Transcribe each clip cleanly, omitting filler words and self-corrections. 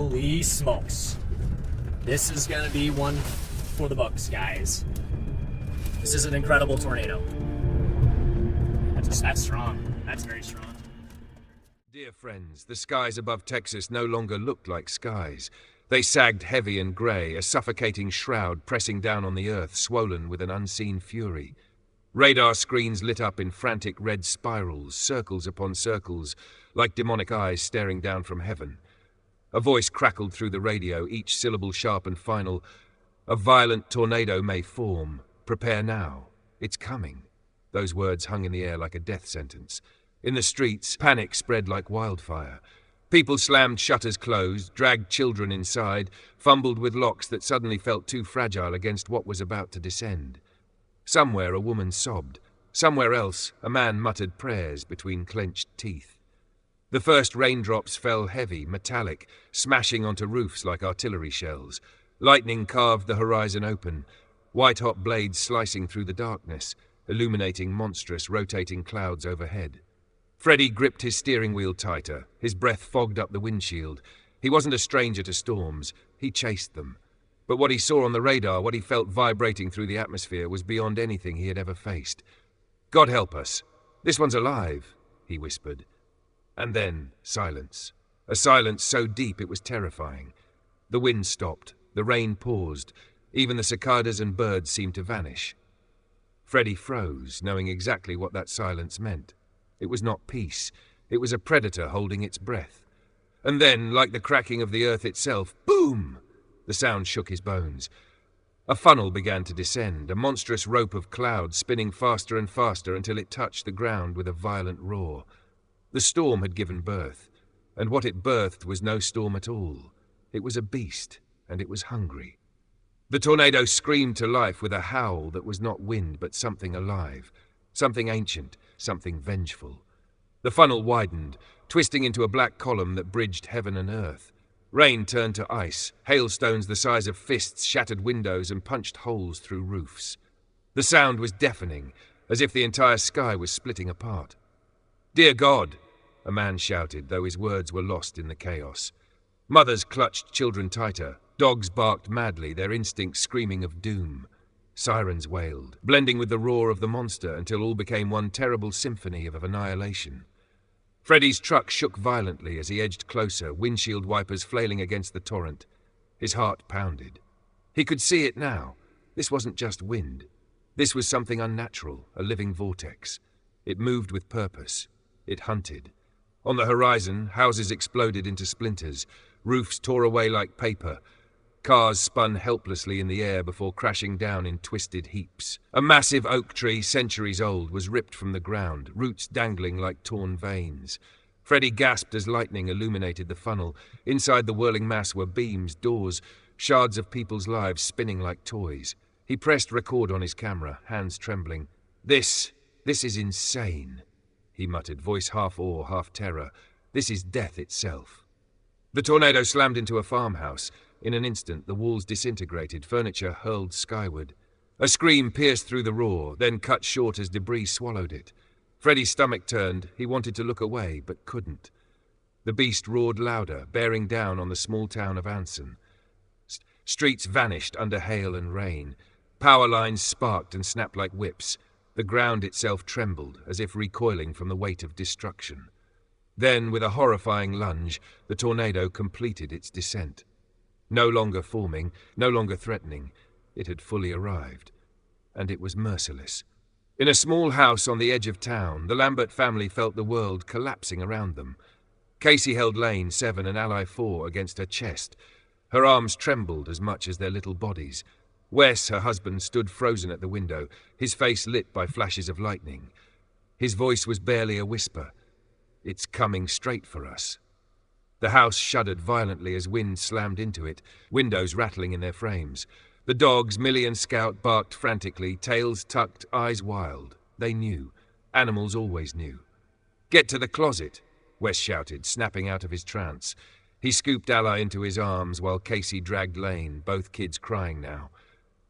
Holy smokes. This is gonna be one for the books, guys. This is an incredible tornado. That's strong. That's very strong. Dear friends, the skies above Texas no longer looked like skies. They sagged heavy and grey, a suffocating shroud pressing down on the earth, swollen with an unseen fury. Radar screens lit up in frantic red spirals, circles upon circles, like demonic eyes staring down from heaven. A voice crackled through the radio, each syllable sharp and final. A violent tornado may form. Prepare now. It's coming. Those words hung in the air like a death sentence. In the streets, panic spread like wildfire. People slammed shutters closed, dragged children inside, fumbled with locks that suddenly felt too fragile against what was about to descend. Somewhere a woman sobbed. Somewhere else a man muttered prayers between clenched teeth. The first raindrops fell heavy, metallic, smashing onto roofs like artillery shells. Lightning carved the horizon open, white-hot blades slicing through the darkness, illuminating monstrous, rotating clouds overhead. Freddie gripped his steering wheel tighter. His breath fogged up the windshield. He wasn't a stranger to storms. He chased them. But what he saw on the radar, what he felt vibrating through the atmosphere, was beyond anything he had ever faced. God help us. This one's alive, he whispered. And then silence. A silence so deep it was terrifying. The wind stopped. The rain paused. Even the cicadas and birds seemed to vanish. Freddie froze, knowing exactly what that silence meant. It was not peace. It was a predator holding its breath. And then, like the cracking of the earth itself, boom! The sound shook his bones. A funnel began to descend, a monstrous rope of cloud spinning faster and faster until it touched the ground with a violent roar. The storm had given birth, and what it birthed was no storm at all. It was a beast, and it was hungry. The tornado screamed to life with a howl that was not wind but something alive, something ancient, something vengeful. The funnel widened, twisting into a black column that bridged heaven and earth. Rain turned to ice. Hailstones the size of fists shattered windows and punched holes through roofs. The sound was deafening, as if the entire sky was splitting apart. "Dear God!" a man shouted, though his words were lost in the chaos. Mothers clutched children tighter. Dogs barked madly, their instincts screaming of doom. Sirens wailed, blending with the roar of the monster until all became one terrible symphony of annihilation. Freddie's truck shook violently as he edged closer, windshield wipers flailing against the torrent. His heart pounded. He could see it now. This wasn't just wind. This was something unnatural, a living vortex. It moved with purpose. It hunted. On the horizon, houses exploded into splinters. Roofs tore away like paper. Cars spun helplessly in the air before crashing down in twisted heaps. A massive oak tree, centuries old, was ripped from the ground, roots dangling like torn veins. Freddie gasped as lightning illuminated the funnel. Inside the whirling mass were beams, doors, shards of people's lives spinning like toys. He pressed record on his camera, hands trembling. This is insane, he muttered, voice half awe, half terror. This is death itself. The tornado slammed into a farmhouse. In an instant, the walls disintegrated, furniture hurled skyward. A scream pierced through the roar, then cut short as debris swallowed it. Freddie's stomach turned. He wanted to look away, but couldn't. The beast roared louder, bearing down on the small town of Anson. Streets vanished under hail and rain. Power lines sparked and snapped like whips. The ground itself trembled, as if recoiling from the weight of destruction. Then, with a horrifying lunge, the tornado completed its descent. No longer forming, no longer threatening, it had fully arrived. And it was merciless. In a small house on the edge of town, the Lambert family felt the world collapsing around them. Casey held Lane, 7, and Ally, 4, against her chest. Her arms trembled as much as their little bodies. Wes, her husband, stood frozen at the window, his face lit by flashes of lightning. His voice was barely a whisper. "It's coming straight for us." The house shuddered violently as wind slammed into it, windows rattling in their frames. The dogs, Millie and Scout, barked frantically, tails tucked, eyes wild. They knew. Animals always knew. "Get to the closet," Wes shouted, snapping out of his trance. He scooped Ally into his arms while Casey dragged Lane, both kids crying now.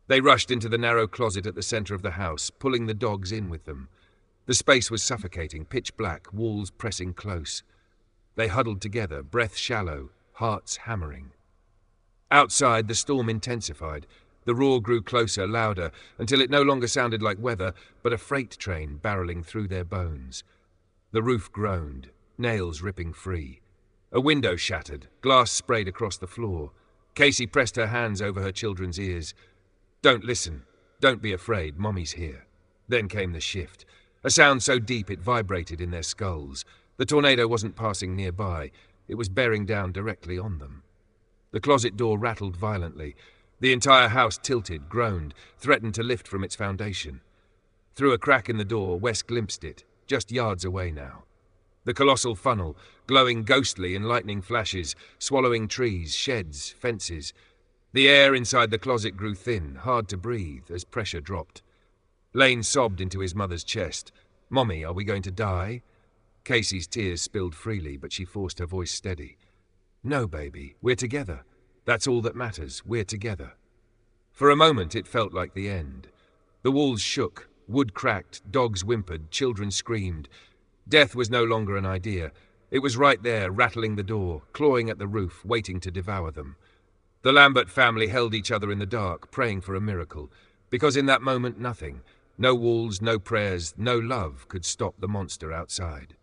They rushed into the narrow closet at the center of the house, pulling the dogs in with them. The space was suffocating, pitch black, walls pressing close. They huddled together, breath shallow, hearts hammering. Outside, the storm intensified. The roar grew closer, louder, until it no longer sounded like weather, but a freight train barreling through their bones. The roof groaned, nails ripping free. A window shattered, glass sprayed across the floor. Casey pressed her hands over her children's ears. "Don't listen. Don't be afraid. Mommy's here." Then came the shift. A sound so deep it vibrated in their skulls. The tornado wasn't passing nearby. It was bearing down directly on them. The closet door rattled violently. The entire house tilted, groaned, threatened to lift from its foundation. Through a crack in the door, Wes glimpsed it, just yards away now. The colossal funnel, glowing ghostly in lightning flashes, swallowing trees, sheds, fences. The air inside the closet grew thin, hard to breathe, as pressure dropped. Lane sobbed into his mother's chest. "Mommy, are we going to die?" Casey's tears spilled freely, but she forced her voice steady. "No, baby, we're together. That's all that matters, we're together." For a moment it felt like the end. The walls shook, wood cracked, dogs whimpered, children screamed. Death was no longer an idea. It was right there, rattling the door, clawing at the roof, waiting to devour them. The Lambert family held each other in the dark, praying for a miracle, because in that moment nothing, no walls, no prayers, no love could stop the monster outside.